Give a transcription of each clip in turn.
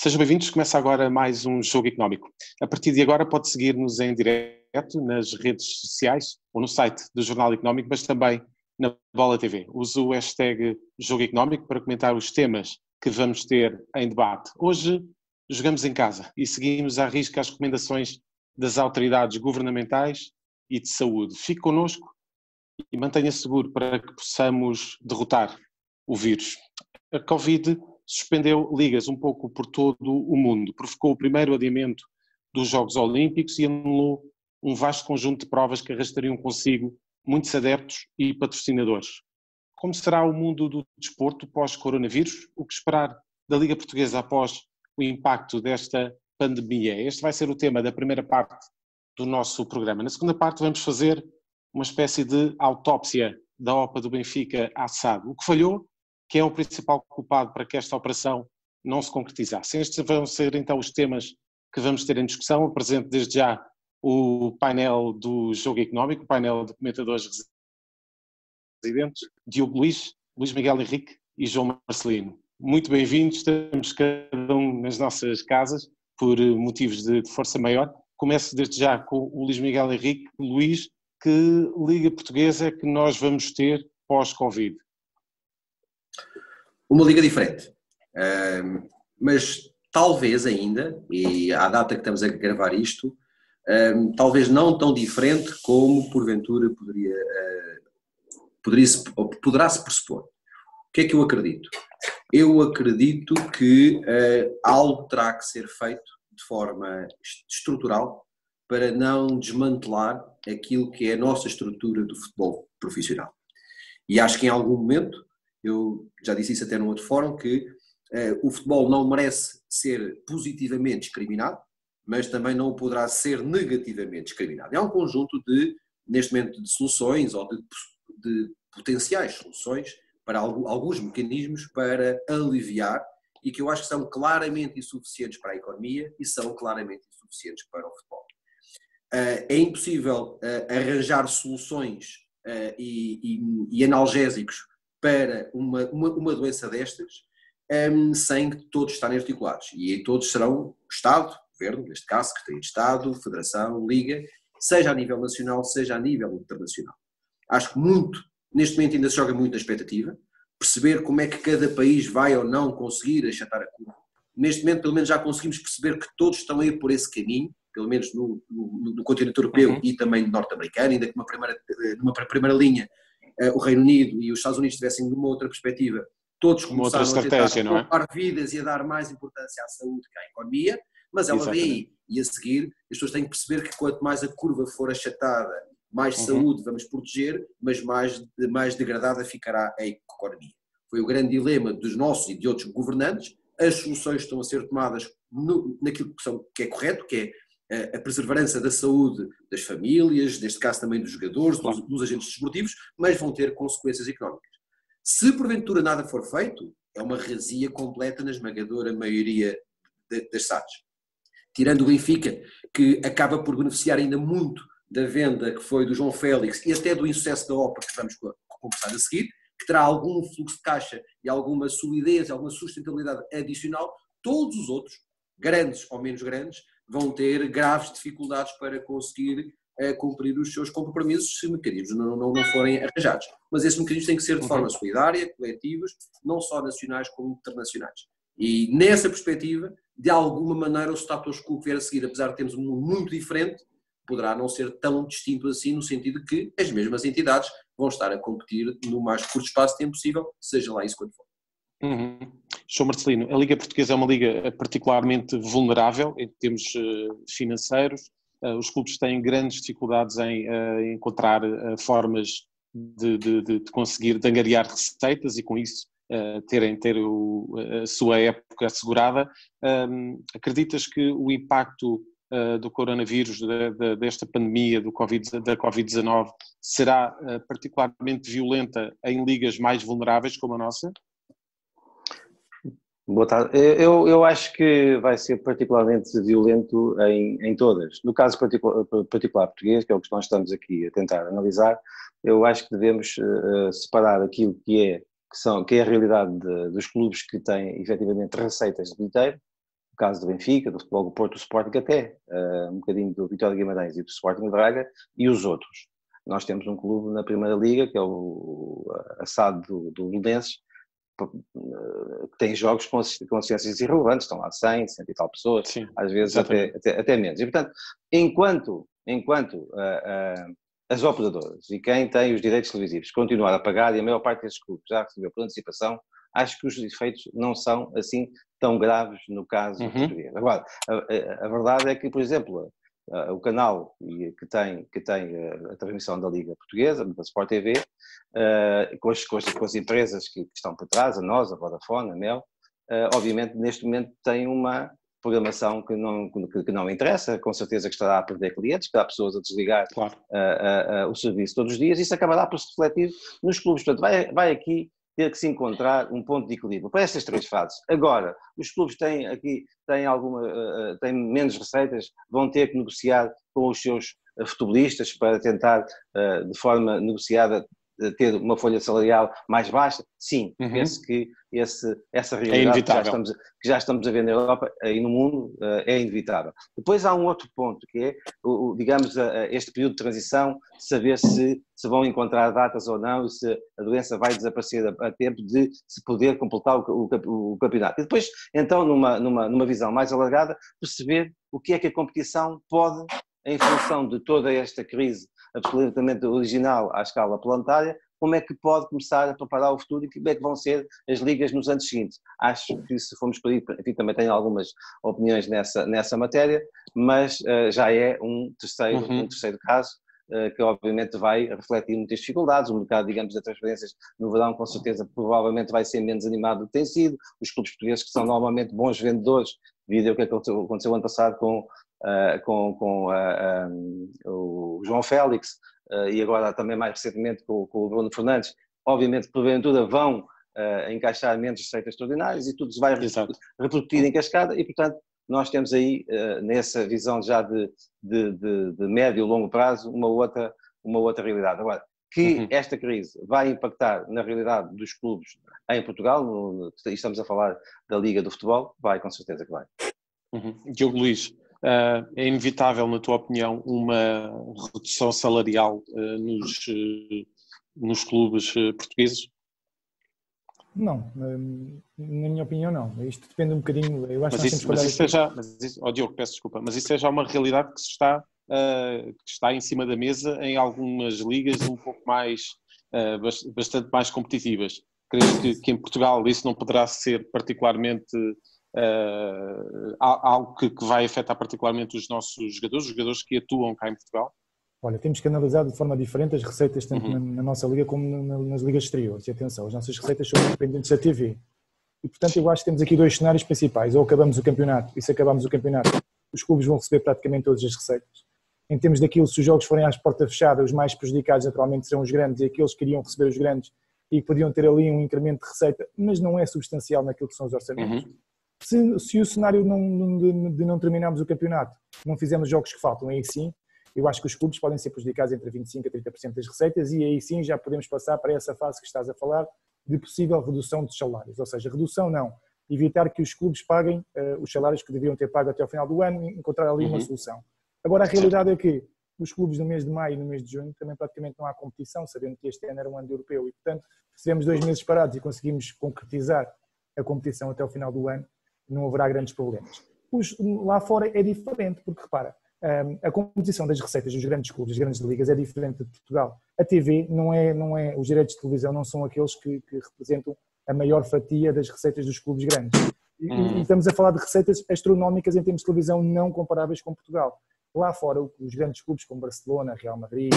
Sejam bem-vindos, começa agora mais um Jogo Económico. A partir de agora pode seguir-nos em direto nas redes sociais ou no site do Jornal Económico, mas também na Bola TV. Use o hashtag Jogo Económico para comentar os temas que vamos ter em debate. Hoje jogamos em casa e seguimos à risca as recomendações das autoridades governamentais e de saúde. Fique connosco e mantenha-se seguro para que possamos derrotar o vírus. A Covid suspendeu ligas um pouco por todo o mundo, provocou o primeiro adiamento dos Jogos Olímpicos e anulou um vasto conjunto de provas que arrastariam consigo muitos adeptos e patrocinadores. Como será o mundo do desporto pós-coronavírus? O que esperar da Liga Portuguesa após o impacto desta pandemia? Este vai ser o tema da primeira parte do nosso programa. Na segunda parte vamos fazer uma espécie de autópsia da OPA do Benfica à SAD. O que falhou? Quem é o principal culpado para que esta operação não se concretizasse? Estes vão ser então os temas que vamos ter em discussão. Apresento desde já o painel do Jogo Económico, o painel de comentadores residentes, Diogo Luís, Luís Miguel Henrique e João Marcelino. Muito bem-vindos, estamos cada um nas nossas casas por motivos de força maior. Começo desde já com o Luís Miguel Henrique. Luís, que Liga Portuguesa é que nós vamos ter pós-Covid? Uma liga diferente, mas talvez ainda, e à data que estamos a gravar isto, talvez não tão diferente como porventura poderá-se pressupor. O que é que eu acredito? Eu acredito que algo terá que ser feito de forma estrutural para não desmantelar aquilo que é a nossa estrutura do futebol profissional. E acho que em algum momento, eu já disse isso até num outro fórum, que o futebol não merece ser positivamente discriminado, mas também não poderá ser negativamente discriminado. É um conjunto de, neste momento, de soluções ou de potenciais soluções para alguns mecanismos para aliviar e que eu acho que são claramente insuficientes para a economia e são claramente insuficientes para o futebol. É impossível arranjar soluções e analgésicos para uma doença destas sem todos estarem articulados. E aí todos serão Estado, Governo, neste caso, Secretaria de Estado, Federação, Liga, seja a nível nacional, seja a nível internacional. Acho que neste momento ainda se joga muito na expectativa, perceber como é que cada país vai ou não conseguir achatar a curva. Neste momento, pelo menos, já conseguimos perceber que todos estão a ir por esse caminho, pelo menos no continente europeu e também norte-americano, ainda que numa primeira linha o Reino Unido e os Estados Unidos estivessem numa outra perspectiva, todos começaram a tentar poupar vidas e a dar mais importância à saúde que à economia, mas ela vem aí. E a seguir, as pessoas têm que perceber que quanto mais a curva for achatada, mais saúde vamos proteger, mas mais degradada ficará a economia. Foi o grande dilema dos nossos e de outros governantes. As soluções estão a ser tomadas naquilo que é correto, que é a perseverança da saúde das famílias, neste caso também dos jogadores, dos agentes desportivos, mas vão ter consequências económicas. Se porventura nada for feito, é uma razia completa na esmagadora maioria das SADs. Tirando o Benfica, que acaba por beneficiar ainda muito da venda que foi do João Félix e até do insucesso da OPA, que vamos conversar a seguir, que terá algum fluxo de caixa e alguma solidez, alguma sustentabilidade adicional, todos os outros, grandes ou menos grandes, vão ter graves dificuldades para conseguir cumprir os seus compromissos se mecanismos não forem arranjados. Mas esses mecanismos têm que ser de forma solidária, coletivos, não só nacionais como internacionais. E nessa perspectiva, de alguma maneira, o status quo que vier a seguir, apesar de termos um mundo muito diferente, poderá não ser tão distinto assim, no sentido que as mesmas entidades vão estar a competir no mais curto espaço de tempo possível, seja lá isso quando for. João Marcelino, a Liga Portuguesa é uma liga particularmente vulnerável em termos financeiros. Os clubes têm grandes dificuldades em encontrar formas de conseguir angariar receitas e com isso ter a sua época assegurada. Acreditas que o impacto do coronavírus, desta pandemia da Covid-19 será particularmente violenta em ligas mais vulneráveis como a nossa? Boa tarde. Eu acho que vai ser particularmente violento em todas. No caso particular português, que é o que nós estamos aqui a tentar analisar, eu acho que devemos separar aquilo que é a realidade dos clubes que têm efetivamente receitas de bilheteiro, caso do Benfica, do Futebol do Porto, do Sporting, até um bocadinho do Vitória de Guimarães e do Sporting de Braga, e os outros. Nós temos um clube na Primeira Liga, que é o SAD do Belenenses, que tem jogos com assistências irrelevantes, estão lá 100 e tal pessoas, sim, às vezes até menos. E, portanto, enquanto as operadoras e quem tem os direitos televisivos continuar a pagar, e a maior parte desses clubes já recebeu por antecipação, acho que os efeitos não são assim tão graves no caso português. Agora, a verdade é que, por exemplo, o canal que tem a transmissão da Liga Portuguesa, da Sport TV, com as empresas que estão por trás, a nós, a Vodafone, a Mel, obviamente neste momento tem uma programação que não interessa, com certeza que estará a perder clientes, que há pessoas a desligar o serviço todos os dias, e isso acabará por se refletir nos clubes. Portanto, vai aqui ter que se encontrar um ponto de equilíbrio para estas três fases. Agora, os clubes têm menos receitas, vão ter que negociar com os seus futebolistas para tentar, de forma negociada, ter uma folha salarial mais baixa. Sim, penso que essa realidade que já estamos a ver na Europa e no mundo é inevitável. Depois há um outro ponto, que é, digamos, este período de transição, saber se vão encontrar datas ou não, e se a doença vai desaparecer a tempo de se poder completar o campeonato. E depois, então, numa visão mais alargada, perceber o que é que a competição pode, em função de toda esta crise absolutamente original à escala planetária, como é que pode começar a preparar o futuro e como é que vão ser as ligas nos anos seguintes. Acho que se formos por aí, enfim, também tenho algumas opiniões nessa matéria, mas já é um terceiro caso, que obviamente vai refletir muitas dificuldades. O mercado, digamos, das transferências no verão, com certeza, provavelmente vai ser menos animado do que tem sido. Os clubes portugueses, que são normalmente bons vendedores, devido ao que aconteceu ano passado com o João Félix, e agora também mais recentemente com o Bruno Fernandes, obviamente porventura vão encaixar menos receitas extraordinárias e tudo se vai repercutir em cascada, e portanto nós temos aí, nessa visão já de médio e longo prazo, uma outra realidade. Agora, que esta crise vai impactar na realidade dos clubes em Portugal, estamos a falar da Liga do Futebol, vai, com certeza que vai. Diogo Luís, é inevitável, na tua opinião, uma redução salarial nos clubes portugueses? Não, na minha opinião não. Isto depende um bocadinho. Eu acho Diogo, peço desculpa, mas isso é já uma realidade que está em cima da mesa em algumas ligas um pouco mais, bastante mais competitivas. Creio que em Portugal isso não poderá ser particularmente algo que vai afetar particularmente os nossos jogadores, os jogadores que atuam cá em Portugal? Olha, temos que analisar de forma diferente as receitas tanto na nossa liga como nas ligas exteriores. E atenção, as nossas receitas são independentes da TV. E portanto eu acho que temos aqui dois cenários principais. Ou acabamos o campeonato, e se acabarmos o campeonato, os clubes vão receber praticamente todas as receitas. Em termos daquilo, se os jogos forem às portas fechadas, os mais prejudicados naturalmente serão os grandes, e aqueles que iriam receber os grandes e que podiam ter ali um incremento de receita, mas não é substancial naquilo que são os orçamentos. Se o cenário de não terminarmos o campeonato, não fizermos os jogos que faltam, aí sim, eu acho que os clubes podem ser prejudicados entre 25% a 30% das receitas, e aí sim já podemos passar para essa fase que estás a falar de possível redução dos salários. Ou seja, redução não, evitar que os clubes paguem os salários que deviam ter pago até ao final do ano e encontrar ali uma solução. Agora, a realidade é que os clubes no mês de maio e no mês de junho também praticamente não há competição, sabendo que este ano era um ano europeu, e portanto, se tivermos 2 meses parados e conseguimos concretizar a competição até ao final do ano, não haverá grandes problemas. Lá fora é diferente, porque repara, a composição das receitas dos grandes clubes, das grandes ligas, é diferente de Portugal. A TV não é, os direitos de televisão não são aqueles que representam a maior fatia das receitas dos clubes grandes. E estamos a falar de receitas astronómicas em termos de televisão não comparáveis com Portugal. Lá fora, os grandes clubes como Barcelona, Real Madrid,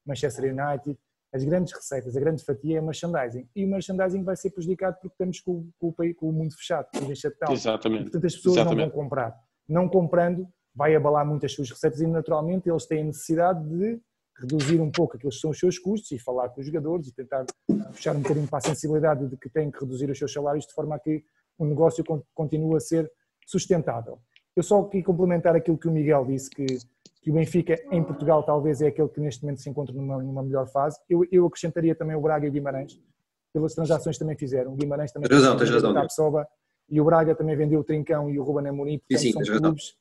Manchester United, as grandes receitas, a grande fatia é o merchandising. E o merchandising vai ser prejudicado porque estamos com o mundo fechado, com o shutdown. Exatamente. E, portanto, as pessoas não vão comprar. Não comprando, vai abalar muito as suas receitas e, naturalmente, eles têm a necessidade de reduzir um pouco aqueles que são os seus custos e falar com os jogadores e tentar puxar um bocadinho para a sensibilidade de que têm que reduzir os seus salários de forma a que o negócio continue a ser sustentável. Eu só queria complementar aquilo que o Miguel disse, que o Benfica em Portugal talvez é aquele que neste momento se encontra numa melhor fase. Eu acrescentaria também o Braga e o Guimarães, pelas transações que também fizeram. O Guimarães também tens razão. e o Braga também vendeu o Trincão e o Ruben Amorim, portanto são clubes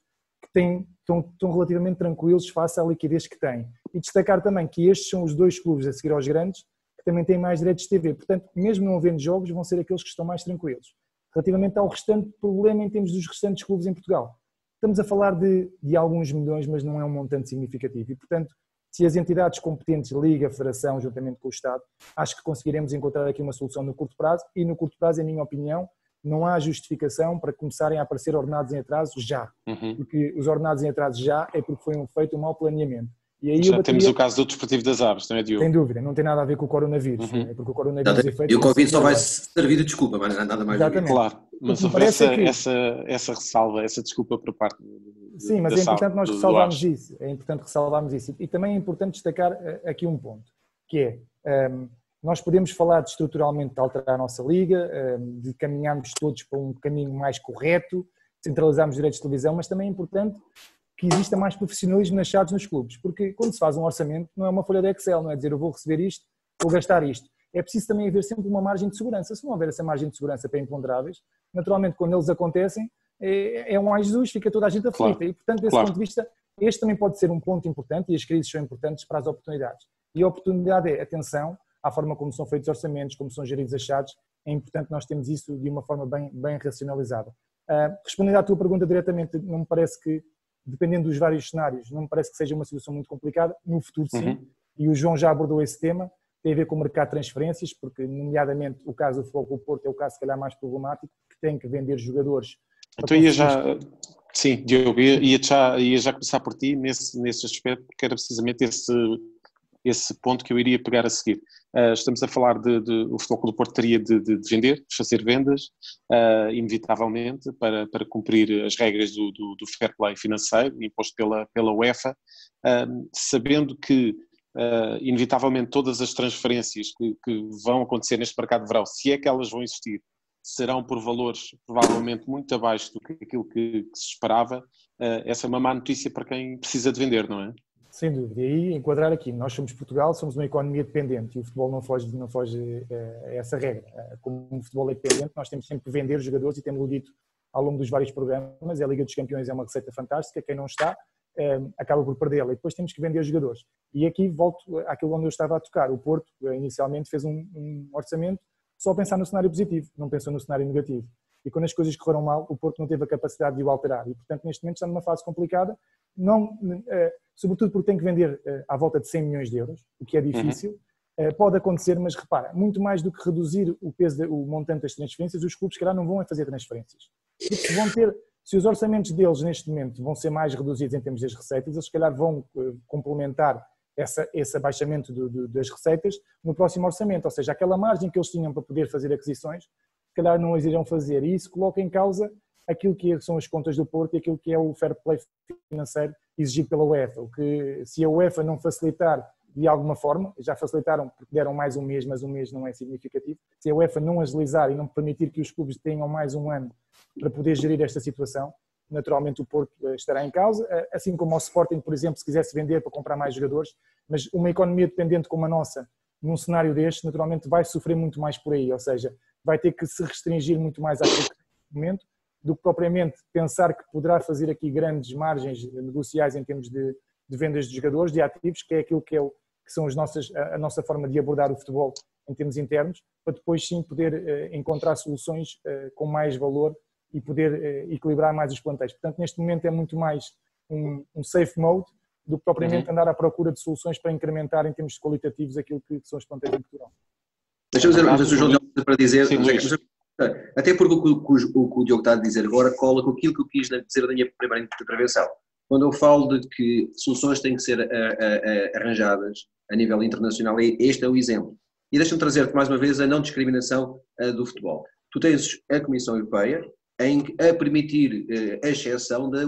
que estão relativamente tranquilos face à liquidez que têm. E destacar também que estes são os 2 clubes a seguir aos grandes que também têm mais direitos de TV, portanto, mesmo não havendo jogos, vão ser aqueles que estão mais tranquilos. Relativamente ao restante problema em termos dos restantes clubes em Portugal, estamos a falar de alguns milhões, mas não é um montante significativo e, portanto, se as entidades competentes, Liga, Federação, juntamente com o Estado, acho que conseguiremos encontrar aqui uma solução no curto prazo e no curto prazo, em minha opinião, não há justificação para começarem a aparecer ordenados em atraso já, porque os ordenados em atraso já é porque foi feito um mau planeamento. E aí já temos o caso do Desportivo das Aves, não é, Diogo? Sem dúvida, não tem nada a ver com o coronavírus, é porque o coronavírus é feito... E o Covid só vai servir de desculpa, mas não é nada mais do que claro, mas houve essa ressalva, essa desculpa por parte Sim, mas é importante nós ressalvarmos isso, é importante ressalvarmos isso. E também é importante destacar aqui um ponto, que é, nós podemos falar de estruturalmente de alterar a nossa liga, de caminharmos todos para um caminho mais correto, centralizarmos direitos de televisão, mas também é importante que exista mais profissionalismo achados nos clubes, porque quando se faz um orçamento não é uma folha de Excel, não é dizer eu vou receber isto, vou gastar isto. É preciso também haver sempre uma margem de segurança. Se não houver essa margem de segurança para imponderáveis, naturalmente quando eles acontecem, é um ai Jesus, fica toda a gente aflita. Claro. E portanto, desse ponto de vista, este também pode ser um ponto importante e as crises são importantes para as oportunidades. E a oportunidade é, atenção, à forma como são feitos os orçamentos, como são geridos achados, é importante nós termos isso de uma forma bem racionalizada. Respondendo à tua pergunta diretamente, não me parece que, dependendo dos vários cenários, não me parece que seja uma situação muito complicada, no futuro sim, e o João já abordou esse tema, tem a ver com o mercado de transferências, porque nomeadamente o caso do Futebol Clube do Porto é o caso se calhar mais problemático, que tem que vender jogadores. Então sim, Diogo, ia já começar por ti nesse aspecto, porque era precisamente esse ponto que eu iria pegar a seguir. Estamos a falar o Futebol Clube do Porto teria de vender, de fazer vendas, inevitavelmente, para cumprir as regras do fair play financeiro imposto pela UEFA, sabendo que inevitavelmente todas as transferências que vão acontecer neste mercado de verão, se é que elas vão existir, serão por valores provavelmente muito abaixo do que aquilo que se esperava. Essa é uma má notícia para quem precisa de vender, não é? Sem dúvida, e aí enquadrar aqui, nós somos Portugal, somos uma economia dependente e o futebol não foge a essa regra. Como o futebol é dependente, nós temos sempre que vender os jogadores e temos-lo dito ao longo dos vários programas, a Liga dos Campeões é uma receita fantástica, quem não está acaba por perdê-la e depois temos que vender os jogadores. E aqui volto àquilo onde eu estava a tocar, o Porto inicialmente fez um orçamento só a pensar no cenário positivo, não pensou no cenário negativo. E quando as coisas correram mal, o Porto não teve a capacidade de o alterar e portanto neste momento está numa fase complicada, sobretudo porque tem que vender à volta de 100 milhões de euros, o que é difícil, pode acontecer, mas repara, muito mais do que reduzir o montante das transferências, os clubes, se calhar, não vão fazer transferências. Porque vão ter, se os orçamentos deles neste momento vão ser mais reduzidos em termos das receitas, eles se calhar vão complementar esse abaixamento das receitas no próximo orçamento, ou seja, aquela margem que eles tinham para poder fazer aquisições, se calhar não as irão fazer, e isso coloca em causa aquilo que são as contas do Porto e aquilo que é o fair play financeiro exigido pela UEFA, o que se a UEFA não facilitar de alguma forma, já facilitaram porque deram mais um mês, mas um mês não é significativo, se a UEFA não agilizar e não permitir que os clubes tenham mais um ano para poder gerir esta situação, naturalmente o Porto estará em causa, assim como o Sporting, por exemplo, se quisesse vender para comprar mais jogadores, mas uma economia dependente como a nossa, num cenário deste, naturalmente vai sofrer muito mais por aí, ou seja, vai ter que se restringir muito mais àquilo que no momento, do que propriamente pensar que poderá fazer aqui grandes margens negociais em termos de vendas de jogadores, de ativos, que é aquilo que são a nossa forma de abordar o futebol em termos internos, para depois sim poder encontrar soluções com mais valor e poder equilibrar mais os plantéis. Portanto, neste momento é muito mais um safe mode do que propriamente andar à procura de soluções para incrementar em termos qualitativos aquilo que são os plantéis em Portugal. Deixa-me dizer, o João para dizer... Sim, até porque o que o Diogo está a dizer agora cola com aquilo que eu quis dizer na minha primeira intervenção. Quando eu falo de que soluções têm que ser arranjadas a nível internacional, este é o exemplo. E deixa-me trazer-te mais uma vez a não discriminação do futebol. Tu tens a Comissão Europeia a permitir a exceção de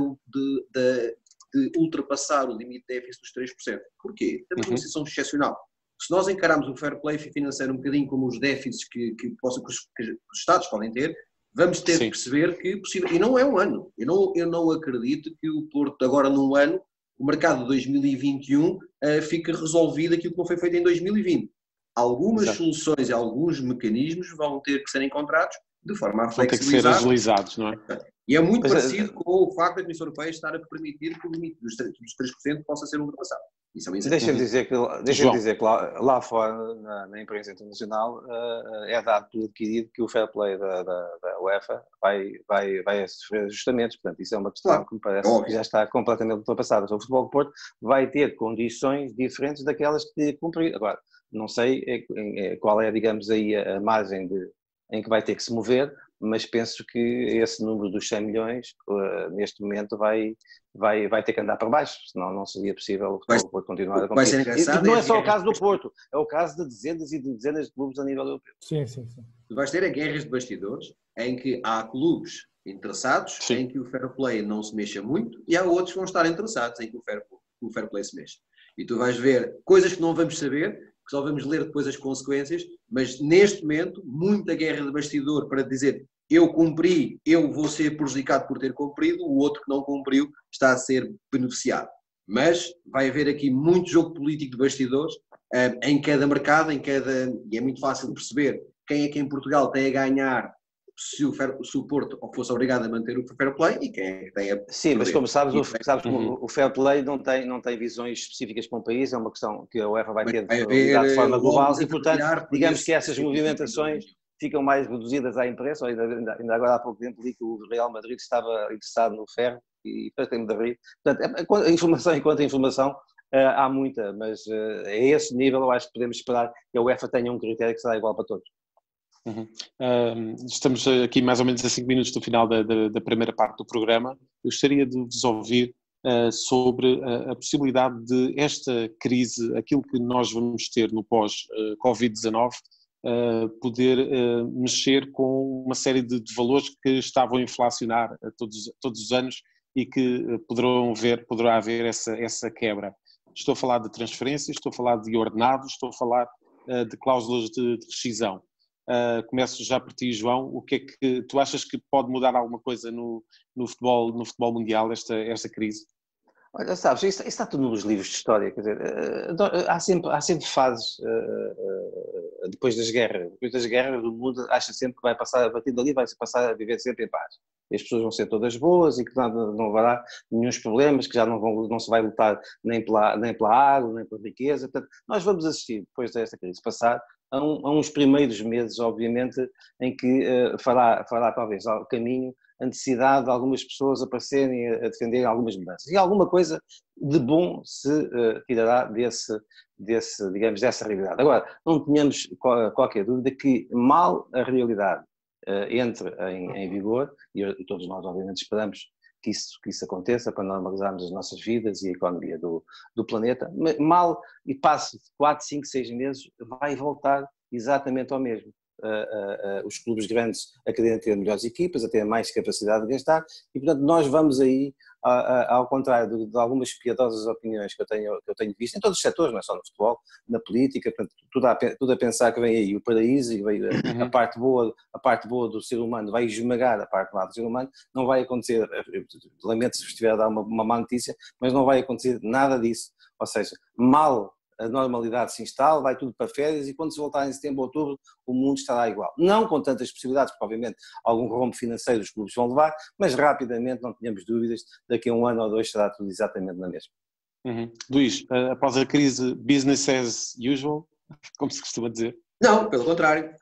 ultrapassar o limite de déficit dos 3%. Porquê? Temos uma situação excepcional. Se nós encararmos o fair play financeiro um bocadinho como os déficits que os Estados podem ter, vamos ter que perceber que possível, e não é um ano, eu não acredito que o Porto agora num ano, o mercado de 2021 fique resolvido aquilo que não foi feito em 2020. Algumas soluções e alguns mecanismos vão ter que ser encontrados de forma a Vão ter que ser flexibilizar. agilizados, não é? E é muito parecido com o facto da Comissão Europeia estar a permitir que o limite dos 3% possa ser ultrapassado. Isso é um exemplo. Deixa-me dizer que lá fora, na imprensa internacional, é dado por adquirido que o fair play da UEFA vai sofrer ajustamentos. Portanto, isso é uma questão que me parece que já está completamente ultrapassada. O Futebol do Porto vai ter condições diferentes daquelas que cumprir. Agora, não sei qual é, digamos, aí a margem em que vai ter que se mover, mas penso que esse número dos 100 milhões, neste momento, vai ter que andar para baixo, senão não seria possível o Porto continuar a competir. Vai ser engraçado. Não é só o caso do Porto, é o caso de dezenas e de dezenas de clubes a nível europeu. Sim. Tu vais ter guerras de bastidores em que há clubes interessados, sim, em que o fair play não se mexa muito, e há outros que vão estar interessados em que o fair play se mexa. E tu vais ver coisas que não vamos saber, que só vamos ler depois as consequências, mas neste momento, muita guerra de bastidor para dizer eu cumpri, eu vou ser prejudicado por ter cumprido, o outro que não cumpriu está a ser beneficiado. Mas vai haver aqui muito jogo político de bastidores em cada mercado, e é muito fácil de perceber quem é que em Portugal tem a ganhar se o Porto fosse obrigado a manter o fair play e quem é que tem a perder. Sim, mas como sabes, o fair play não tem visões específicas para um país, é uma questão que a UEFA vai ter de forma global e, portanto, digamos que essas movimentações ficam mais reduzidas à imprensa. Ainda agora há pouco tempo li que o Real Madrid estava interessado no ferro e pretende de rir. Portanto, a informação enquanto a informação há muita, mas a esse nível eu acho que podemos esperar que a UEFA tenha um critério que será igual para todos. Estamos aqui mais ou menos a 5 minutos do final da primeira parte do programa. Eu gostaria de vos ouvir sobre a possibilidade de esta crise, aquilo que nós vamos ter no pós-Covid-19, poder mexer com uma série de valores que estavam a inflacionar todos os anos e que poderá haver essa quebra. Estou a falar de transferências, estou a falar de ordenados, estou a falar de cláusulas de rescisão. Começo já por ti, João. O que é que tu achas que pode mudar alguma coisa no futebol mundial, esta crise? Olha, sabes, isso está tudo nos livros de história, quer dizer, há sempre fases depois das guerras o mundo acha sempre que vai passar, a partir dali vai passar a viver sempre em paz. E as pessoas vão ser todas boas e que não haverá nenhum problemas, que já não se vai lutar nem pela água, nem pela riqueza. Portanto, nós vamos assistir, depois desta crise passar, a uns primeiros meses, obviamente, em que fará talvez ao caminho a necessidade de algumas pessoas aparecerem a defender algumas mudanças. E alguma coisa de bom se tirará digamos, dessa realidade. Agora, não tenhamos qualquer dúvida que mal a realidade entre em vigor, e todos nós obviamente esperamos que isso aconteça para normalizarmos as nossas vidas e a economia do planeta, mal e passe 4, 5, 6 meses, vai voltar exatamente ao mesmo. Os clubes grandes a quererem ter melhores equipas, a ter mais capacidade de gastar e, portanto, nós vamos aí, ao contrário de algumas piadosas opiniões que eu tenho visto em todos os setores, não é só no futebol, na política, portanto, tudo a pensar que vem aí o paraíso e vem a parte boa do ser humano vai esmagar a parte má do ser humano. Não vai acontecer, lamento se estiver a dar uma má notícia, mas não vai acontecer nada disso, ou seja, mal a normalidade se instala, vai tudo para férias e quando se voltar em setembro ou outubro o mundo estará igual. Não com tantas possibilidades, porque obviamente algum rombo financeiro os clubes vão levar, mas rapidamente, não tenhamos dúvidas, daqui a 1 ano ou 2 será tudo exatamente na mesma. Luís, após a crise, business as usual, como se costuma dizer? Não, pelo contrário.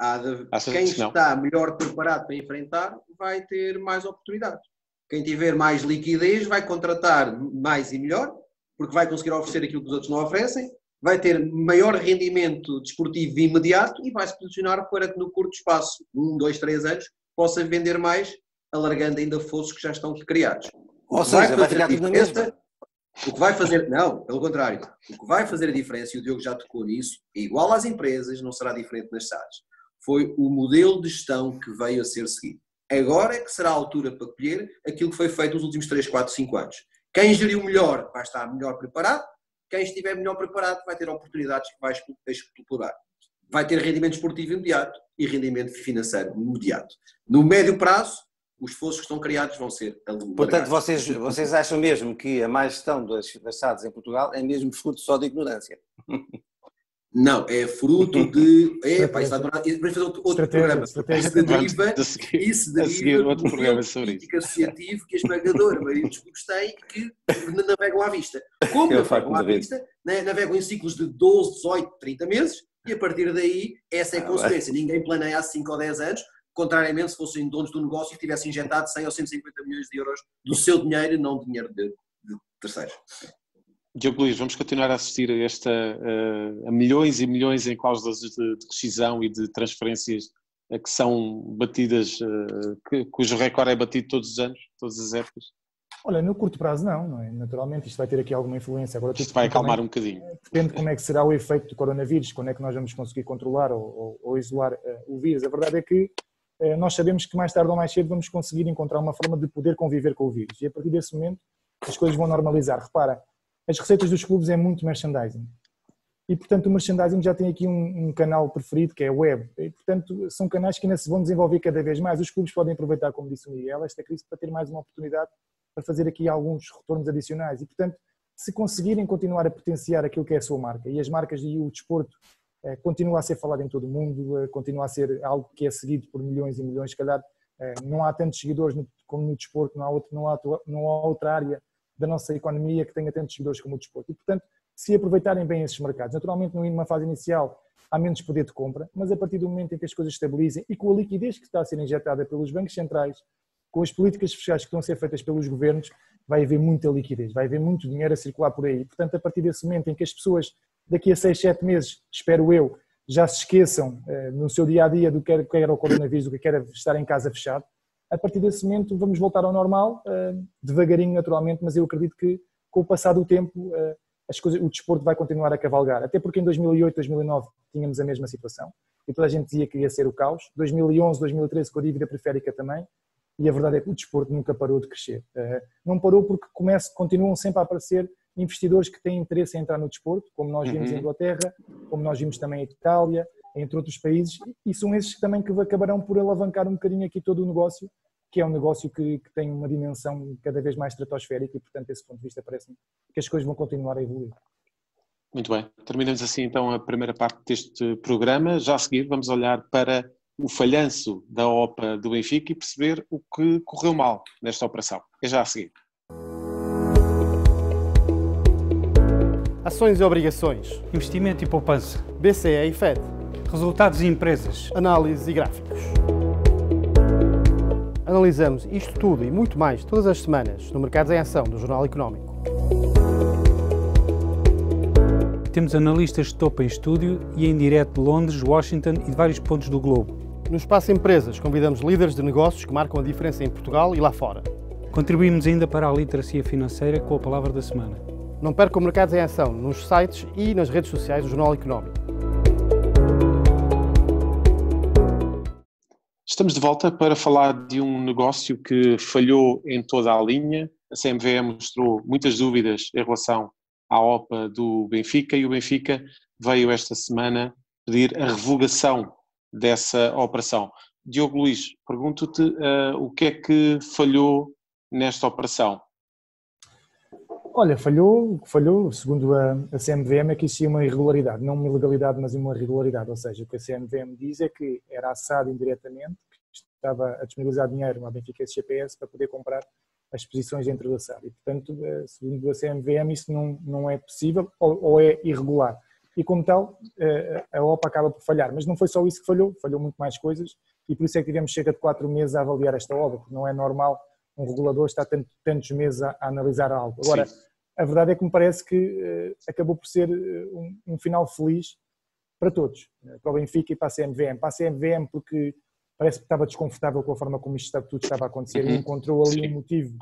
Quem está melhor preparado para enfrentar vai ter mais oportunidades. Quem tiver mais liquidez vai contratar mais e melhor, porque vai conseguir oferecer aquilo que os outros não oferecem, vai ter maior rendimento desportivo imediato e vai se posicionar para que no curto espaço, 1, 2, 3 anos, possa vender mais, alargando ainda fossos que já estão criados. Ou seja, vai ficar tudo na mesma. O que vai fazer, não, pelo contrário, o que vai fazer a diferença, e o Diogo já tocou nisso, é igual às empresas, não será diferente nas SADs, foi o modelo de gestão que veio a ser seguido. Agora é que será a altura para colher aquilo que foi feito nos últimos 3, 4, 5 anos. Quem geriu melhor vai estar melhor preparado, quem estiver melhor preparado vai ter oportunidades que vai explorar. Vai ter rendimento esportivo imediato e rendimento financeiro imediato. No médio prazo, os esforços que estão criados vão ser alargados. Portanto, vocês acham mesmo que a má gestão das SADs em Portugal é mesmo fruto só de ignorância? Não, é fruto de... Vai estar vamos fazer outro programa. Isso deriva outro programa sobre político associativo que a esmagadora maioria dos clubes tem e que navegam à vista. Como navegam à vista, navegam em ciclos de 12, 18, 30 meses e a partir daí essa é a consequência. Ninguém planeia há 5 ou 10 anos, contrariamente se fossem donos do negócio que tivessem injetado 100 ou 150 milhões de euros do seu dinheiro, não dinheiro de terceiros. Diogo Luís, vamos continuar a assistir a milhões e milhões em cláusulas de rescisão e de transferências que são batidas, cujo recorde é batido todos os anos, todas as épocas? Olha, no curto prazo não é? Naturalmente isto vai ter aqui alguma influência. Agora, isto vai acalmar um bocadinho. Depende como é que será o efeito do coronavírus, quando é que nós vamos conseguir controlar ou isolar o vírus. A verdade é que nós sabemos que mais tarde ou mais cedo vamos conseguir encontrar uma forma de poder conviver com o vírus e a partir desse momento as coisas vão normalizar. Repara, as receitas dos clubes é muito merchandising e portanto o merchandising já tem aqui um canal preferido que é a web e portanto são canais que ainda se vão desenvolver cada vez mais. Os clubes podem aproveitar, como disse o Miguel, esta crise para ter mais uma oportunidade para fazer aqui alguns retornos adicionais e portanto se conseguirem continuar a potenciar aquilo que é a sua marca e as marcas e o desporto continua a ser falado em todo o mundo, continua a ser algo que é seguido por milhões e milhões, se calhar não há tantos seguidores como no desporto, não há outra área da nossa economia que tenha tantos seguidores como o desporto. E, portanto, se aproveitarem bem esses mercados, naturalmente numa fase inicial há menos poder de compra, mas a partir do momento em que as coisas estabilizem e com a liquidez que está a ser injetada pelos bancos centrais, com as políticas fiscais que estão a ser feitas pelos governos, vai haver muita liquidez, vai haver muito dinheiro a circular por aí. Portanto, a partir desse momento em que as pessoas, daqui a 6, 7 meses, espero eu, já se esqueçam no seu dia-a-dia do que era o coronavírus, do que era estar em casa fechado, a partir desse momento vamos voltar ao normal, devagarinho naturalmente, mas eu acredito que com o passar do tempo o desporto vai continuar a cavalgar, até porque em 2008, 2009 tínhamos a mesma situação e toda a gente dizia que ia ser o caos, 2011, 2013 com a dívida periférica também, e a verdade é que o desporto nunca parou de crescer. Não parou porque continuam sempre a aparecer investidores que têm interesse em entrar no desporto, como nós vimos em Inglaterra, como nós vimos também em Itália, entre outros países, e são esses também que acabarão por alavancar um bocadinho aqui todo o negócio, que é um negócio que tem uma dimensão cada vez mais estratosférica e, portanto, desse ponto de vista, parece-me que as coisas vão continuar a evoluir. Muito bem. Terminamos assim, então, a primeira parte deste programa. Já a seguir, vamos olhar para o falhanço da OPA do Benfica e perceber o que correu mal nesta operação. É já a seguir. Ações e obrigações. Investimento e poupança. BCE e FED. Resultados de empresas. Análise e gráficos. Analisamos isto tudo e muito mais todas as semanas no Mercados em Ação do Jornal Económico. Temos analistas de topo em estúdio e em direto de Londres, Washington e de vários pontos do globo. No Espaço Empresas convidamos líderes de negócios que marcam a diferença em Portugal e lá fora. Contribuímos ainda para a literacia financeira com a palavra da semana. Não percam Mercados em Ação nos sites e nas redes sociais do Jornal Económico. Estamos de volta para falar de um negócio que falhou em toda a linha. A CMVM mostrou muitas dúvidas em relação à OPA do Benfica e o Benfica veio esta semana pedir a revogação dessa operação. Diogo Luís, pergunto-te o que é que falhou nesta operação? Olha, falhou, segundo a CMVM, é que existia uma irregularidade, não uma ilegalidade, mas uma irregularidade, ou seja, o que a CMVM diz é que era assado indiretamente, que estava a disponibilizar dinheiro à Benfica SGPS para poder comprar as posições dentro da SAD. E, portanto, segundo a CMVM, isso não é possível ou é irregular. E, como tal, a OPA acaba por falhar. Mas não foi só isso que falhou muito mais coisas e por isso é que tivemos cerca de 4 meses a avaliar esta obra, porque não é normal um regulador estar tantos meses a analisar algo. Agora, sim, a verdade é que me parece que acabou por ser um final feliz para todos, para o Benfica e para a CMVM. Para a CMVM porque parece que estava desconfortável com a forma como isto tudo estava a acontecer e encontrou ali um motivo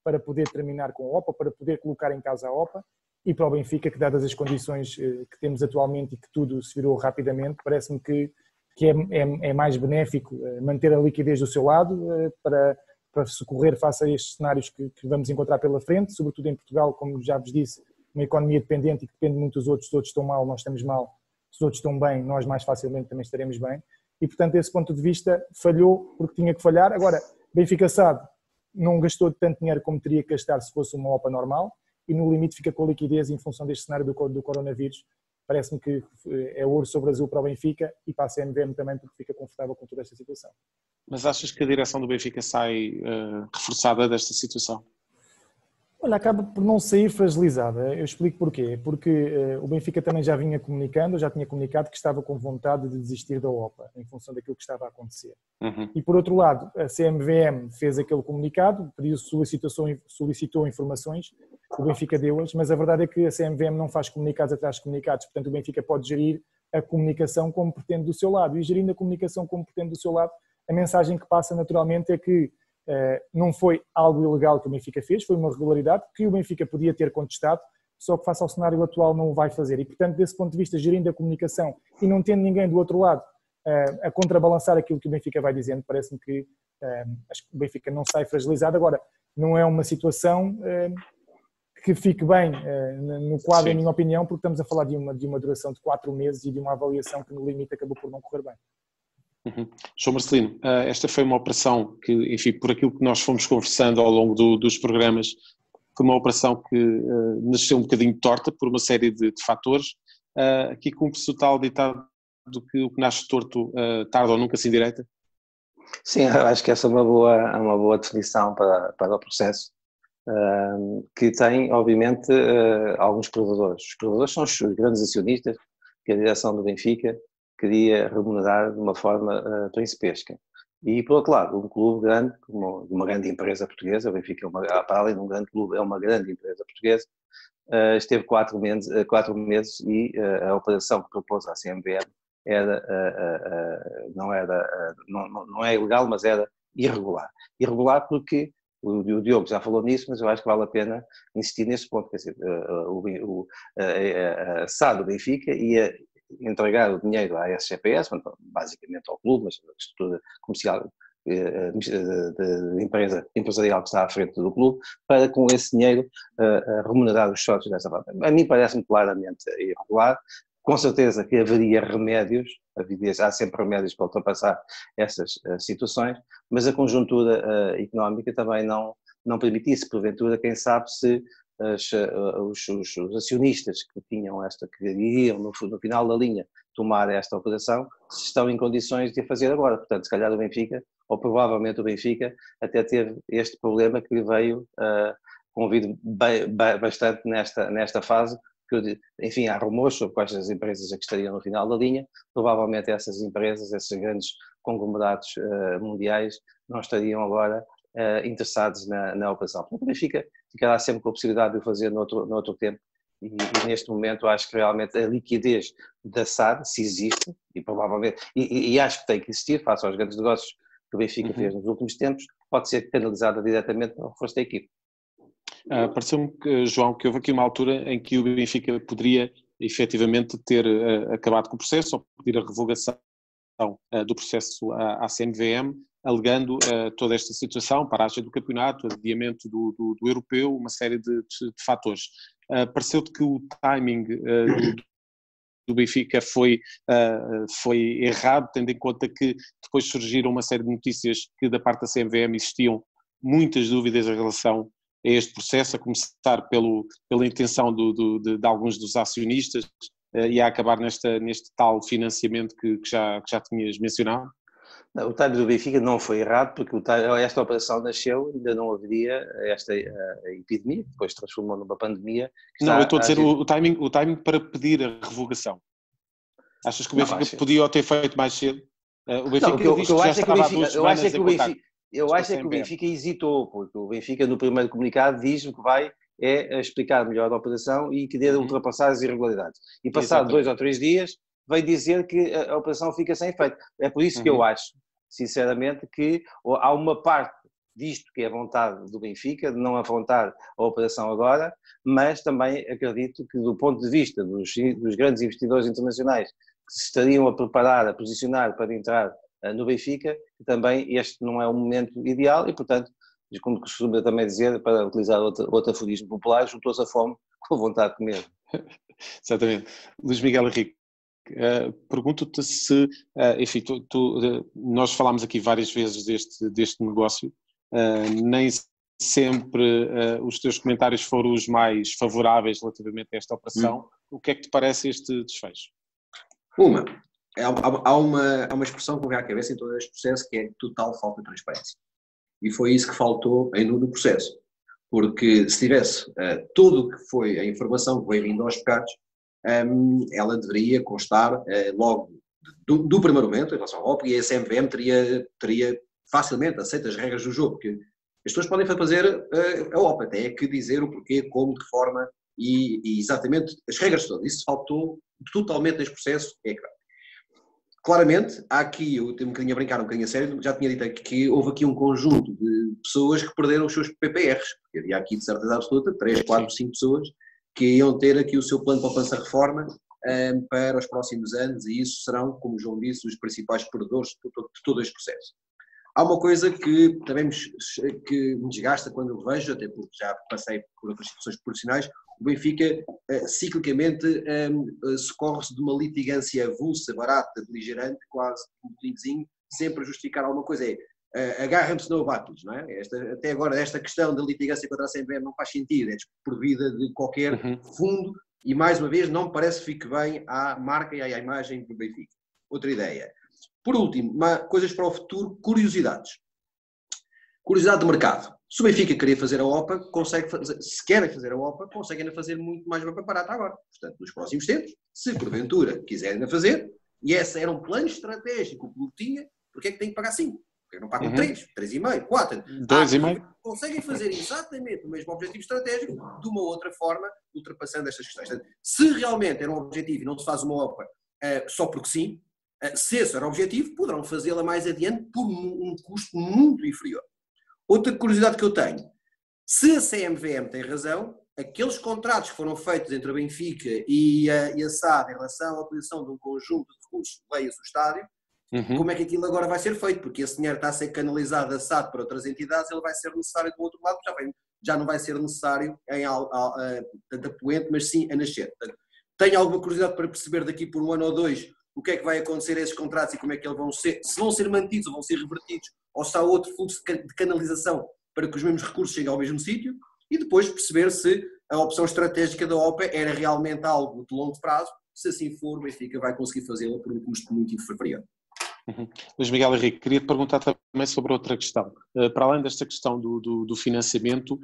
para poder terminar com a OPA, para poder colocar em causa a OPA, e para o Benfica que, dadas as condições que temos atualmente e que tudo se virou rapidamente, parece-me que é mais benéfico manter a liquidez do seu lado para socorrer face a estes cenários que vamos encontrar pela frente, sobretudo em Portugal, como já vos disse, uma economia dependente e que depende muito dos outros. Se outros estão mal, nós estamos mal. Se os outros estão bem, nós mais facilmente também estaremos bem. E, portanto, desse ponto de vista, falhou porque tinha que falhar. Agora, Benfica SAD não gastou tanto dinheiro como teria que gastar se fosse uma OPA normal e, no limite, fica com a liquidez em função deste cenário do coronavírus parece-me que é ouro sobre azul para o Benfica e para a CMVM também, porque fica confortável com toda esta situação. Mas achas que a direção do Benfica sai reforçada desta situação? Olha, acaba por não sair fragilizada. Eu explico porquê. Porque o Benfica também já vinha comunicando, já tinha comunicado que estava com vontade de desistir da OPA, em função daquilo que estava a acontecer. E por outro lado, a CMVM fez aquele comunicado, solicitou informações, o Benfica deu-as, mas a verdade é que a CMVM não faz comunicados atrás de comunicados, portanto o Benfica pode gerir a comunicação como pretende do seu lado. E gerindo a comunicação como pretende do seu lado, a mensagem que passa naturalmente é que não foi algo ilegal que o Benfica fez, foi uma regularidade que o Benfica podia ter contestado, só que face ao cenário atual não o vai fazer. E, portanto, desse ponto de vista, gerindo a comunicação e não tendo ninguém do outro lado a contrabalançar aquilo que o Benfica vai dizendo, parece-me que acho que o Benfica não sai fragilizado. Agora, não é uma situação que fique bem no quadro, Sim. Em minha opinião, porque estamos a falar de uma duração de 4 meses e de uma avaliação que no limite acabou por não correr bem. João Marcelino, esta foi uma operação que, enfim, por aquilo que nós fomos conversando ao longo dos programas, foi uma operação que nasceu um bocadinho torta por uma série de fatores. Aqui cumpre-se o tal ditado do que o que nasce torto tarde ou nunca se endireita? Sim, eu acho que essa é uma boa definição para o processo, que tem, obviamente, alguns perdedores. Os perdedores são os grandes acionistas que a direção do Benfica queria remunerar de uma forma principesca. E, por outro lado, um clube grande, como uma grande empresa portuguesa, o Benfica, para além de um grande clube, é uma grande empresa portuguesa, esteve 4 meses e a operação que propôs à CMVM não é ilegal, mas era irregular. Irregular porque, o Diogo já falou nisso, mas eu acho que vale a pena insistir nesse ponto, quer dizer, a SAD do Benfica ia entregar o dinheiro à SGPS, basicamente ao clube, mas a estrutura comercial empresarial que está à frente do clube, para com esse dinheiro remunerar os sócios dessa forma. A mim parece-me claramente irregular. Com certeza que haveria remédios, há sempre remédios para ultrapassar essas situações, mas a conjuntura económica também não permitisse, porventura, quem sabe se os acionistas que iriam no final da linha tomar esta operação, se estão em condições de a fazer agora. Portanto, se calhar o Benfica, ou provavelmente o Benfica, até teve este problema que lhe veio convido bastante nesta fase, porque, enfim, há rumores sobre quais as empresas que estariam no final da linha. Provavelmente essas empresas, esses grandes conglomerados mundiais, não estariam agora interessados na operação. O Benfica ficará sempre com a possibilidade de o fazer noutro tempo e neste momento acho que realmente a liquidez da SAD, se existe, e provavelmente, e acho que tem que existir face aos grandes negócios que o Benfica fez nos últimos tempos, pode ser canalizada diretamente para o reforço da equipe. Pareceu-me, João, que houve aqui uma altura em que o Benfica poderia efetivamente ter acabado com o processo ou pedir a revogação do processo à CMVM, alegando toda esta situação, paragem do campeonato, adiamento do europeu, uma série de fatores. Pareceu-te que o timing do Benfica foi errado, tendo em conta que depois surgiram uma série de notícias que da parte da CMVM existiam muitas dúvidas em relação a este processo, a começar pela intenção de alguns dos acionistas e a acabar neste tal financiamento que já tinhas mencionado? Não, o timing do Benfica não foi errado, porque esta operação nasceu, ainda não haveria esta epidemia, que depois transformou numa pandemia. Não, eu estou a dizer o timing para pedir a revogação. Achas que o Benfica podia ter feito mais cedo? O Benfica diz que já estava há 2 semanas em contacto. Eu acho que o Benfica hesitou, porque o Benfica no primeiro comunicado diz-me que vai explicar melhor a operação e querer ultrapassar as irregularidades. E passado 2 ou 3 dias veio dizer que a operação fica sem efeito. É por isso que eu acho, sinceramente, que há uma parte disto que é a vontade do Benfica, de não afrontar a operação agora, mas também acredito que do ponto de vista dos grandes investidores internacionais que se estariam a preparar, a posicionar para entrar no Benfica, também este não é o momento ideal e, portanto, como costuma também dizer, para utilizar outro aforismo popular, juntou-se a fome com a vontade de comer. Exatamente. Luís Miguel Henrique, pergunto-te se, enfim, nós falámos aqui várias vezes deste negócio, nem sempre os teus comentários foram os mais favoráveis relativamente a esta operação. O que é que te parece este desfecho? Há uma expressão que me vem à cabeça em todo este processo, que é total falta de transparência. E foi isso que faltou no processo. Porque se tivesse tudo o que foi a informação que veio vindo aos pecados, ela deveria constar logo do primeiro momento, em relação ao OP, e a CMVM teria facilmente aceito as regras do jogo, porque as pessoas podem fazer a OP, até é que dizer o porquê, como, de que forma, e exatamente as regras todas. Isso faltou totalmente neste processo, é claro. Claramente, há aqui, eu tenho um bocadinho a brincar, um bocadinho a sério, já tinha dito que houve aqui um conjunto de pessoas que perderam os seus PPRs, porque havia aqui de certeza absoluta 3, 4, 5 pessoas que iam ter aqui o seu plano de poupança-reforma para os próximos anos, e isso serão, como o João disse, os principais perdedores de todo este processo. Há uma coisa que também que me desgasta quando eu vejo, até porque já passei por outras situações profissionais, o Benfica ciclicamente socorre-se de uma litigância avulsa, barata, beligerante, quase um bolinhozinho, sempre a justificar alguma coisa. Agarra-me-se no abate-lhes, não é? Até agora, esta questão da litigância contra a CMVM não faz sentido, é desprovida de qualquer fundo e, mais uma vez, não me parece que fique bem à marca e à imagem do Benfica. Outra ideia. Por último, coisas para o futuro, curiosidades. Curiosidade de mercado. Se o Benfica queria fazer a OPA, consegue fazer, se querem fazer a OPA, conseguem fazer muito mais barata agora. Portanto, nos próximos tempos, se porventura quiserem fazer, e esse era um plano estratégico que o clube tinha, porque é que tem que pagar 5? Porque não pagam 3, 3,5, 4. 2,5. Conseguem fazer exatamente o mesmo objetivo estratégico de uma outra forma, ultrapassando estas questões. Portanto, se realmente era um objetivo e não se faz uma OPA só porque sim, se esse era o objetivo, poderão fazê-la mais adiante por um custo muito inferior. Outra curiosidade que eu tenho, se a CMVM tem razão, aqueles contratos que foram feitos entre a Benfica e a SAD em relação à utilização de um conjunto de recursos, leia-se o estádio, como é que aquilo agora vai ser feito? Porque esse dinheiro está a ser canalizado da SAD para outras entidades, ele vai ser necessário do outro lado, já não vai ser necessário tanto a poente, mas sim a nascer. Portanto, tenho alguma curiosidade para perceber daqui por 1 ano ou 2 o que é que vai acontecer a esses contratos e como é que eles vão ser, se vão ser mantidos ou vão ser revertidos, ou se há outro fluxo de canalização para que os mesmos recursos cheguem ao mesmo sítio, e depois perceber se a opção estratégica da OPA era realmente algo de longo prazo. Se assim for, o Benfica vai conseguir fazê-la por um custo muito inferior. Luís Miguel Henrique, queria te perguntar também sobre outra questão. Para além desta questão do financiamento,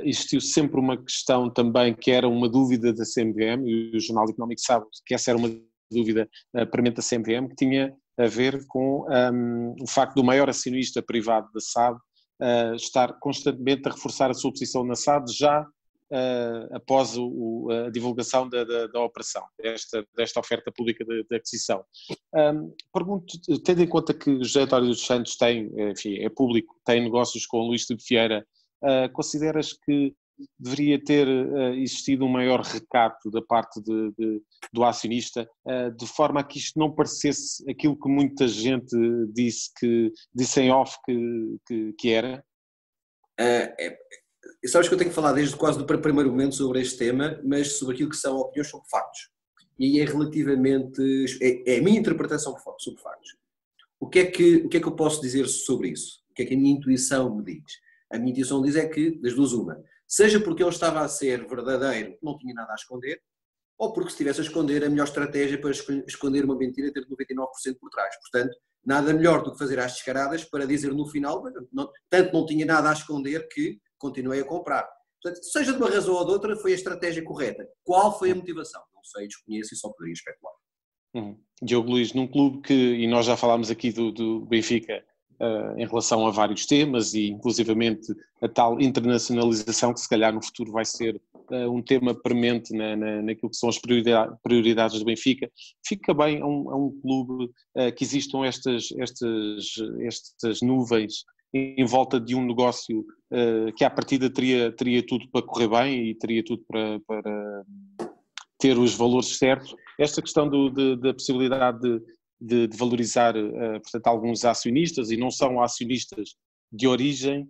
existiu sempre uma questão também que era uma dúvida da CMVM, e o Jornal Económico sabe que essa era uma dúvida premente da CMVM, que tinha a ver com o facto do maior acionista privado da SAD estar constantemente a reforçar a sua posição na SAD já após a divulgação da operação, desta oferta pública de aquisição. Pergunto, tendo em conta que o José António dos Santos é público, tem negócios com o Luís Filipe Vieira, consideras que deveria ter existido um maior recato da parte do acionista, de forma a que isto não parecesse aquilo que muita gente disse em off que era? Sabes que eu tenho que falar desde quase do primeiro momento sobre este tema, mas sobre aquilo que são opiniões sobre factos. E aí é relativamente... É a minha interpretação sobre factos. O que é que eu posso dizer sobre isso? O que é que a minha intuição me diz? A minha intuição diz é que, das duas uma, seja porque ele estava a ser verdadeiro, não tinha nada a esconder, ou porque se estivesse a esconder, a melhor estratégia para esconder uma mentira é ter 99% por trás. Portanto, nada melhor do que fazer às descaradas para dizer no final, tanto não tinha nada a esconder que continuei a comprar. Portanto, seja de uma razão ou de outra, foi a estratégia correta. Qual foi a motivação? Não sei, desconheço e só poderia especular. Diogo Luís, num clube e nós já falámos aqui do Benfica em relação a vários temas e inclusivamente a tal internacionalização que se calhar no futuro vai ser um tema premente naquilo que são as prioridades do Benfica. Fica bem a um clube que existam estas nuvens em volta de um negócio que à partida teria tudo para correr bem e teria tudo para ter os valores certos. Esta questão da possibilidade de valorizar, portanto, alguns acionistas, e não são acionistas de origem,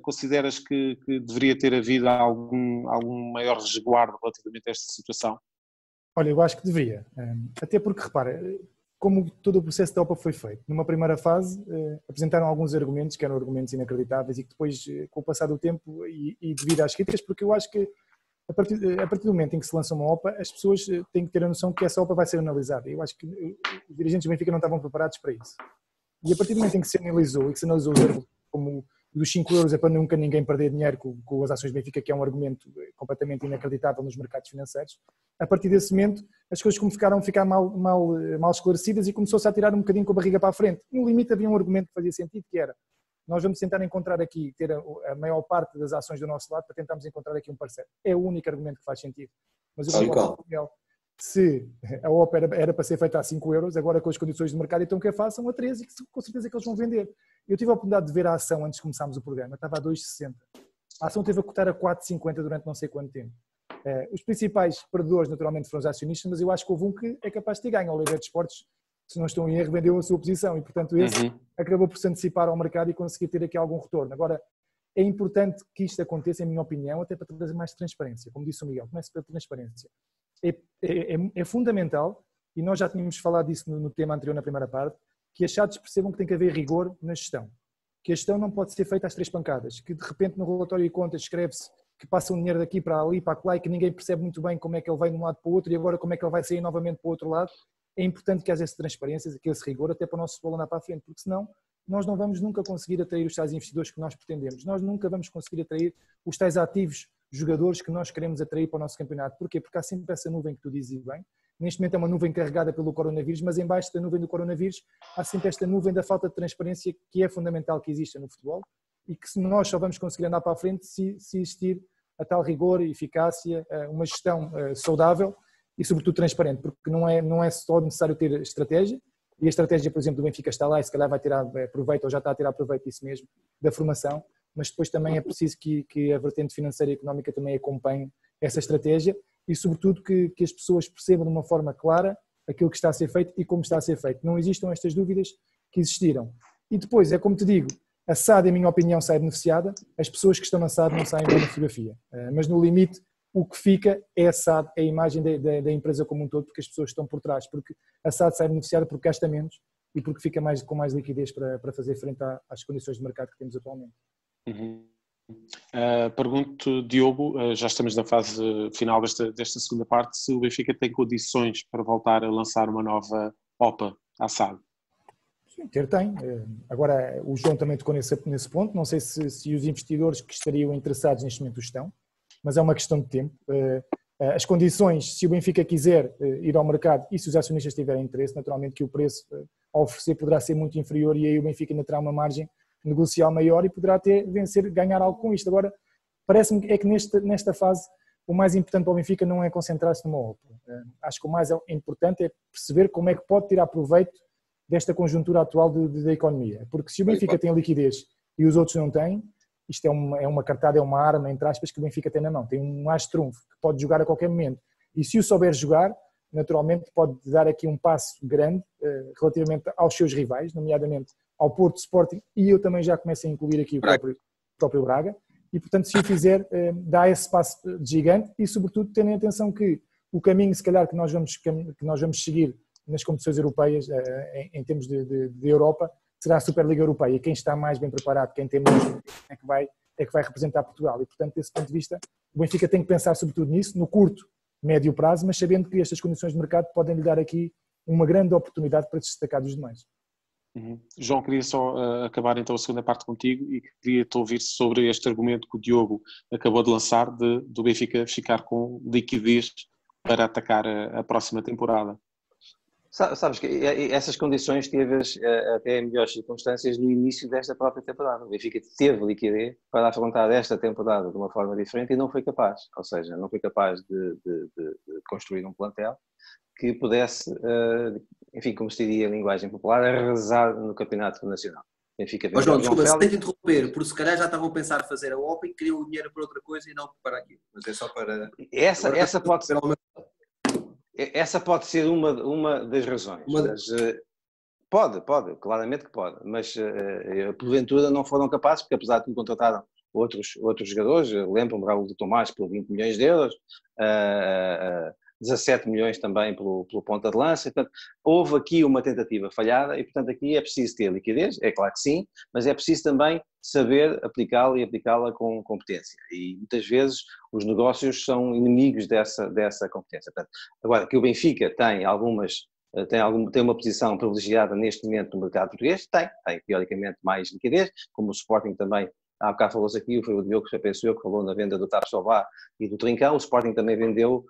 consideras que deveria ter havido algum maior resguardo relativamente a esta situação? Olha, eu acho que deveria. Até porque, repara, como todo o processo da OPA foi feito. Numa primeira fase, apresentaram alguns argumentos, que eram argumentos inacreditáveis, e que depois, com o passar do tempo e devido às críticas, porque eu acho que a partir do momento em que se lança uma OPA, as pessoas têm que ter a noção que essa OPA vai ser analisada. Eu acho que os dirigentes do Benfica não estavam preparados para isso. E a partir do momento em que se analisou, e que se analisou os erros como dos 5 euros é para nunca ninguém perder dinheiro com as ações do Benfica, que é um argumento completamente inacreditável nos mercados financeiros, a partir desse momento as coisas começaram a ficar mal esclarecidas e começou-se a tirar um bocadinho com a barriga para a frente. No limite havia um argumento que fazia sentido, que era: nós vamos tentar encontrar aqui, ter a maior parte das ações do nosso lado para tentarmos encontrar aqui um parceiro. É o único argumento que faz sentido. Mas eu concordo com o Miguel. Se a OPA era para ser feita a 5 euros, agora com as condições de mercado, então que a façam a 13 e que com certeza que eles vão vender. Eu tive a oportunidade de ver a ação antes de começarmos o programa, estava a 2,60. A ação teve a cotar a 4,50 durante não sei quanto tempo. Os principais perdedores naturalmente foram os acionistas, mas eu acho que houve um que é capaz de ter ganho. O Oliveira de Esportes, se não estou em erro, vendeu a sua posição e portanto esse acabou por se antecipar ao mercado e conseguir ter aqui algum retorno. Agora, é importante que isto aconteça, em minha opinião, até para trazer mais transparência. Como disse o Miguel, comece pela transparência. É fundamental, e nós já tínhamos falado disso no tema anterior, na primeira parte, que as SADs percebam que tem que haver rigor na gestão. Que a gestão não pode ser feita às 3 pancadas, que de repente no relatório de contas escreve-se que passa um dinheiro daqui para ali, para lá, e que ninguém percebe muito bem como é que ele vai de um lado para o outro e agora como é que ele vai sair novamente para o outro lado. É importante que haja essa transparência, que esse rigor, até para o nosso futebol andar para a frente, porque senão nós não vamos nunca conseguir atrair os tais investidores que nós pretendemos. Nós nunca vamos conseguir atrair os tais ativos jogadores que nós queremos atrair para o nosso campeonato. Porquê? Porque há sempre essa nuvem que tu dizes bem. Neste momento é uma nuvem carregada pelo coronavírus, mas embaixo da nuvem do coronavírus há sempre esta nuvem da falta de transparência que é fundamental que exista no futebol e que nós só vamos conseguir andar para a frente se existir a tal rigor e eficácia, uma gestão saudável e sobretudo transparente, porque não é só necessário ter estratégia, e a estratégia, por exemplo, do Benfica está lá e se calhar vai tirar proveito ou já está a tirar proveito disso mesmo, da formação, mas depois também é preciso que a vertente financeira e económica também acompanhe essa estratégia e sobretudo que as pessoas percebam de uma forma clara aquilo que está a ser feito e como está a ser feito. Não existam estas dúvidas que existiram. E depois, é como te digo, a SAD, em minha opinião, sai beneficiada, as pessoas que estão na SAD não saem bem na fotografia, mas no limite o que fica é a SAD, é a imagem da empresa como um todo, porque as pessoas estão por trás, porque a SAD sai beneficiada porque gasta menos e porque fica com mais liquidez para fazer frente às condições de mercado que temos atualmente. Pergunto, Diogo, já estamos na fase final desta segunda parte, se o Benfica tem condições para voltar a lançar uma nova OPA à SAD? Sim, tem. Agora, o João também tocou nesse ponto, não sei se os investidores que estariam interessados neste momento estão, mas é uma questão de tempo. As condições, se o Benfica quiser ir ao mercado e se os acionistas tiverem interesse, naturalmente que o preço a oferecer poderá ser muito inferior e aí o Benfica ainda terá uma margem negocial maior e poderá ganhar algo com isto. Agora, parece-me que nesta fase o mais importante para o Benfica não é concentrar-se numa OPA. Acho que o mais importante é perceber como é que pode tirar proveito desta conjuntura atual da economia. Porque se o Benfica tem liquidez e os outros não têm, isto é uma cartada, é uma arma, entre aspas, que o Benfica tem na mão. Tem um as trunfo que pode jogar a qualquer momento. E se o souber jogar, naturalmente pode dar aqui um passo grande relativamente aos seus rivais, nomeadamente ao Porto, Sporting, e eu também já começo a incluir aqui o próprio Braga, e portanto se o fizer dá esse passo gigante e sobretudo tendo em atenção que o caminho se calhar que nós vamos seguir nas competições europeias em termos de Europa será a Superliga Europeia, e quem está mais bem preparado, quem tem mais é que vai representar Portugal e portanto desse ponto de vista o Benfica tem que pensar sobretudo nisso, no curto, médio prazo, mas sabendo que estas condições de mercado podem lhe dar aqui uma grande oportunidade para se destacar dos demais. João, queria só acabar então a segunda parte contigo e queria-te ouvir sobre este argumento que o Diogo acabou de lançar do Benfica ficar com liquidez para atacar a próxima temporada. Sabes que essas condições teve até em melhores circunstâncias no início desta própria temporada. O Benfica teve liquidez para afrontar esta temporada de uma forma diferente e não foi capaz. Ou seja, não foi capaz de construir um plantel que pudesse, enfim, como se diria em linguagem popular, arrasar no campeonato nacional. Benfica João, desculpa, se tem que interromper, porque se calhar já estavam a pensar fazer a OPA e queriam o dinheiro para outra coisa e não para aquilo. Mas é só para... Essa pode ser uma das razões. Pode, claramente que pode. Mas porventura não foram capazes, porque apesar de tudo contrataram outros jogadores, lembro-me Raul de Tomás por 20 milhões de euros, 17 milhões também pelo ponta de lança. Portanto, houve aqui uma tentativa falhada e, portanto, aqui é preciso ter liquidez, é claro que sim, mas é preciso também saber aplicá-la e aplicá-la com competência. E muitas vezes os negócios são inimigos dessa competência. Portanto, agora, que o Benfica tem uma posição privilegiada neste momento no mercado português, tem teoricamente mais liquidez, como o Sporting também. Há bocado falou-se aqui, foi o Diogo, penso eu, que falou na venda do Tapsoba e do Trincão. O Sporting também vendeu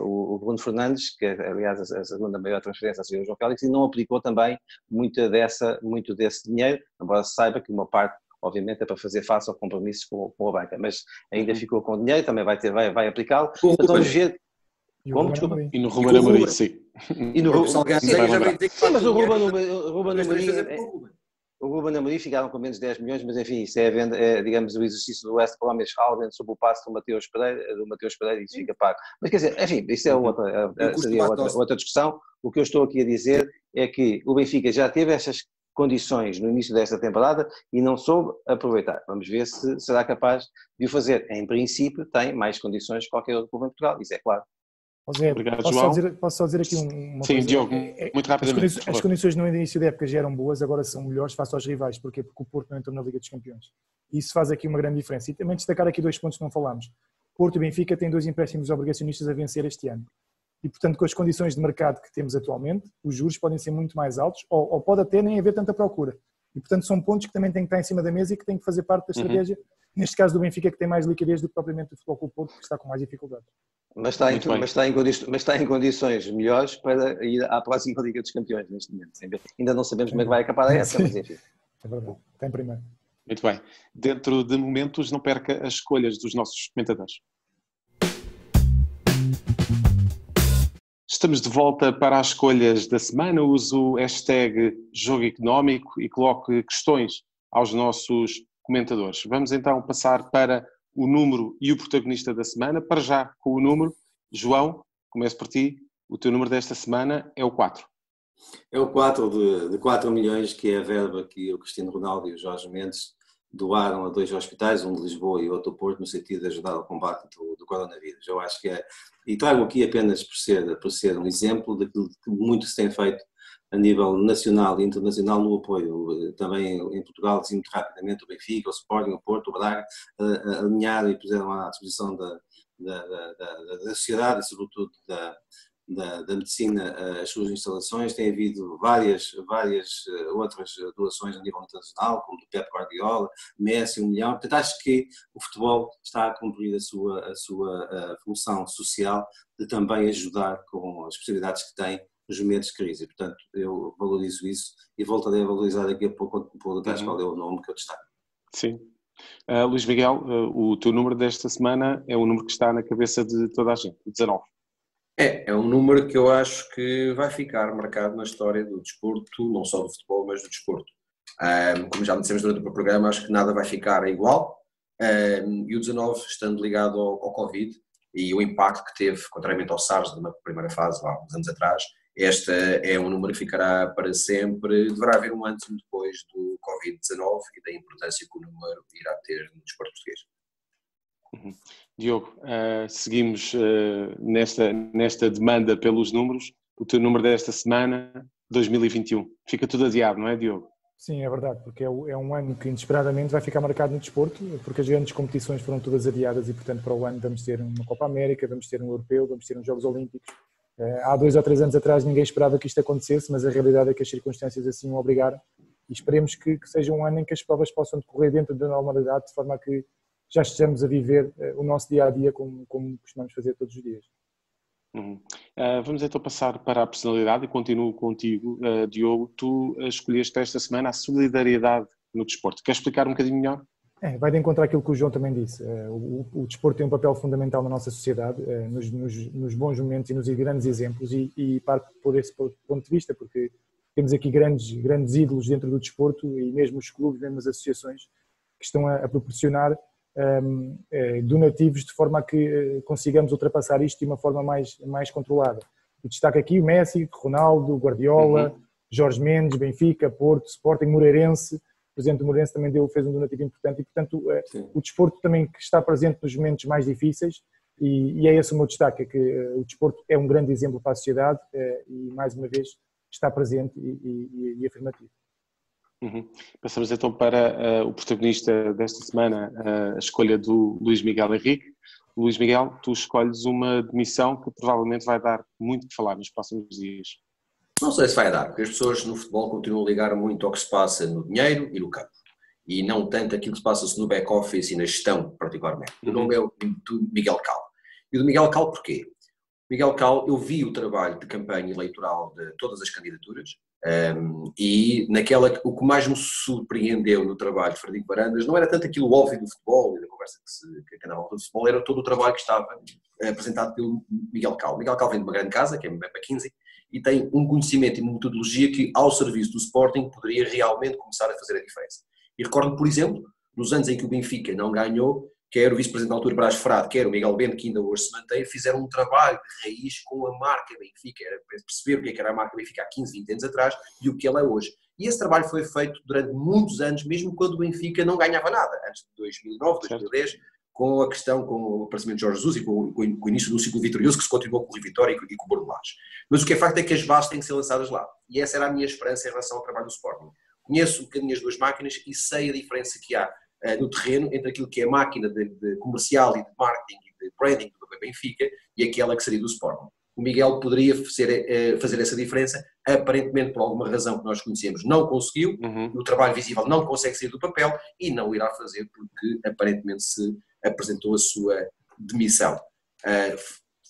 o Bruno Fernandes, que aliás a segunda maior transferência seria o João Félix, e não aplicou também muito desse dinheiro, embora se saiba que uma parte, obviamente, é para fazer face ao compromisso com a banca, mas ainda ficou com dinheiro, também vai aplicá-lo. Portanto, vamos ver. Como? Desculpa. E no Ruben Amorim, sim. E no Ruben mas o Ruben Amorim ficaram com menos de 10 milhões, mas enfim, isso é digamos, o exercício do West Brom Albion sob o passo do Mateus Pereira e isso fica pago. Mas quer dizer, enfim, isso seria outra discussão. O que eu estou aqui a dizer é que o Benfica já teve essas condições no início desta temporada e não soube aproveitar. Vamos ver se será capaz de o fazer. Em princípio, tem mais condições que qualquer outro clube em Portugal, isso é claro. José, obrigado, posso só dizer aqui uma Sim, coisa? Diogo, muito rapidamente. As condições no início da época já eram boas, agora são melhores face aos rivais. Porquê? Porque o Porto não entrou na Liga dos Campeões. E isso faz aqui uma grande diferença. E também destacar aqui 2 pontos que não falámos. Porto e Benfica têm 2 empréstimos obrigacionistas a vencer este ano. E, portanto, com as condições de mercado que temos atualmente, os juros podem ser muito mais altos ou pode até nem haver tanta procura. E, portanto, são pontos que também têm que estar em cima da mesa e que têm que fazer parte da estratégia. Neste caso do Benfica, que tem mais liquidez do que propriamente o Futebol Clube Porto, que está com mais dificuldades. Mas está em condições melhores para ir à próxima Liga dos Campeões neste momento. Ainda não sabemos como é que vai acabar a época, mas enfim. É verdade, está em primeiro. Muito bem. Dentro de momentos, não perca as escolhas dos nossos comentadores. Estamos de volta para as escolhas da semana. Use o hashtag Jogo Económico e coloque questões aos nossos comentadores. Vamos então passar para o número e o protagonista da semana. Para já, com o número, João, começo por ti. O teu número desta semana é o 4. É o 4 de 4 milhões, que é a verba que o Cristiano Ronaldo e o Jorge Mendes doaram a 2 hospitais, um de Lisboa e outro do Porto, no sentido de ajudar ao combate do coronavírus. Eu acho que é, e trago aqui apenas por ser um exemplo daquilo que muito se tem feito a nível nacional e internacional no apoio. Também em Portugal, assim, muito rapidamente, o Benfica, o Sporting, o Porto, o Braga, alinharam e puseram à disposição da sociedade e, sobretudo, da medicina as suas instalações. Tem havido várias outras doações a nível internacional, como do Pep Guardiola, Messi, 1 milhão. Portanto, acho que o futebol está a cumprir a sua função social de também ajudar com as possibilidades que tem nos momentos de crise. Portanto, eu valorizo isso e voltarei a valorizar daqui a pouco qual é o nome que eu destaco. Sim. Luís Miguel, o teu número desta semana é o número que está na cabeça de toda a gente, 19. É um número que eu acho que vai ficar marcado na história do desporto, não só do futebol, mas do desporto. Como já dissemos durante o programa, acho que nada vai ficar igual. E o 19, estando ligado ao Covid e o impacto que teve, contrariamente ao SARS, numa primeira fase, há uns anos atrás, este é um número que ficará para sempre. Deverá haver um antes e um depois do Covid-19 e da importância que o número irá ter no desporto português. Diogo, seguimos nesta demanda pelos números. O teu número desta semana, 2021. Fica tudo adiado, não é, Diogo? Sim, é verdade, porque é um ano que inesperadamente vai ficar marcado no desporto, porque as grandes competições foram todas adiadas e, portanto, para o ano vamos ter uma Copa América, vamos ter um Europeu, vamos ter uns Jogos Olímpicos. Há 2 ou 3 anos atrás ninguém esperava que isto acontecesse, mas a realidade é que as circunstâncias assim o obrigaram e esperemos que seja um ano em que as provas possam decorrer dentro da normalidade, de forma a que já estejamos a viver o nosso dia-a-dia como costumamos fazer todos os dias. Vamos então passar para a personalidade e continuo contigo, Diogo. Tu escolheste esta semana a solidariedade no desporto. Queres explicar um bocadinho melhor? Vai de encontro àquilo que o João também disse. O desporto tem um papel fundamental na nossa sociedade, nos bons momentos e nos grandes exemplos, e parte por esse ponto de vista, porque temos aqui grandes ídolos dentro do desporto e mesmo os clubes, mesmo as associações, que estão a proporcionar donativos de forma a que consigamos ultrapassar isto de uma forma mais controlada. E destaco aqui o Messi, Ronaldo, Guardiola, Jorge Mendes, Benfica, Porto, Sporting, Moreirense. O presidente do Moreirense também fez um donativo importante e, portanto, o desporto também que está presente nos momentos mais difíceis E é esse o meu destaque, é que o desporto é um grande exemplo para a sociedade e, mais uma vez, está presente e afirmativo. Passamos então para o protagonista desta semana, a escolha do Luís Miguel Henrique. Luís Miguel, tu escolhes uma demissão que provavelmente vai dar muito que falar nos próximos dias. Não sei se vai dar, porque as pessoas no futebol continuam a ligar muito ao que se passa no dinheiro e no campo. E não tanto aquilo que se passa no back-office e na gestão, particularmente. O nome é o do Miguel Cal. E do Miguel Cal porquê? Miguel Cal, eu vi o trabalho de campanha eleitoral de todas as candidaturas e o que mais me surpreendeu no trabalho de Frederico Varandas não era tanto aquilo óbvio do futebol e da conversa que andava do futebol, era todo o trabalho que estava apresentado pelo Miguel Cal. Miguel Cal vem de uma grande casa, que é a McKinsey, e tem um conhecimento e uma metodologia que, ao serviço do Sporting, poderia realmente começar a fazer a diferença. E recordo, por exemplo, nos anos em que o Benfica não ganhou, quer o vice-presidente da altura, Brás Frade, quer o Miguel Bento, que ainda hoje se mantém, fizeram um trabalho de raiz com a marca Benfica, era perceber o que era a marca Benfica há 15, 20 anos atrás e o que ela é hoje. E esse trabalho foi feito durante muitos anos, mesmo quando o Benfica não ganhava nada, antes de 2009, 2010, com a questão, com o aparecimento de Jorge Jesus e com o início do ciclo vitorioso que se continuou com o Rui Vitória e com o Bruno Lage. Mas o que é facto é que as bases têm que ser lançadas lá. E essa era a minha esperança em relação ao trabalho do Sporting. Conheço um bocadinho as duas máquinas e sei a diferença que há no terreno entre aquilo que é a máquina de comercial e de marketing e de branding do Benfica e aquela que seria do Sporting. O Miguel poderia fazer essa diferença, aparentemente por alguma razão que nós conhecemos não conseguiu, o trabalho visível não consegue sair do papel e não irá fazer porque aparentemente se apresentou a sua demissão.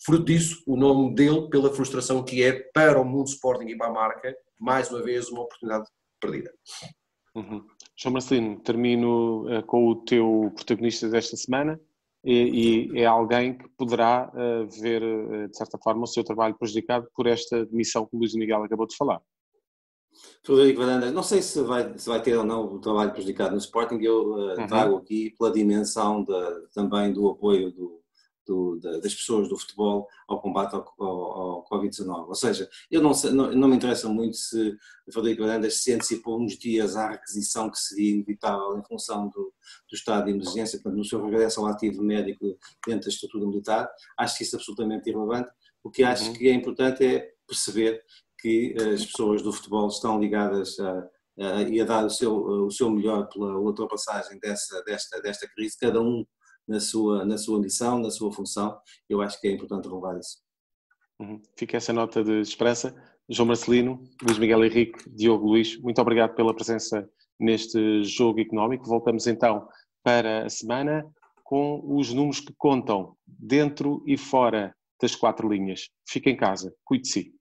Fruto disso, o nome dele, pela frustração que é para o mundo Sporting e para a marca, mais uma vez uma oportunidade perdida. João Marcelino, termino com o teu protagonista desta semana e é alguém que poderá ver, de certa forma, o seu trabalho prejudicado por esta demissão que o Luís Miguel acabou de falar. Frederico Varandas, não sei se vai ter ou não o trabalho prejudicado no Sporting, eu trago aqui pela dimensão também do apoio das pessoas do futebol ao combate ao Covid-19. Ou seja, eu não me interessa muito se o Frederico Varandas se antecipou uns dias à requisição que seria inevitável em função do estado de emergência, portanto, no seu regresso ao ativo médico dentro da estrutura militar. Acho que isso é absolutamente irrelevante. O que acho que é importante é perceber que as pessoas do futebol estão ligadas e a dar o seu melhor pela ultrapassagem desta crise, cada um na sua missão, na sua função. Eu acho que é importante relevar isso. Fica essa nota de esperança. João Marcelino, Luís Miguel Henrique, Diogo Luís, muito obrigado pela presença neste Jogo Económico. Voltamos então para a semana com os números que contam dentro e fora das 4 linhas. Fique em casa, cuide de si.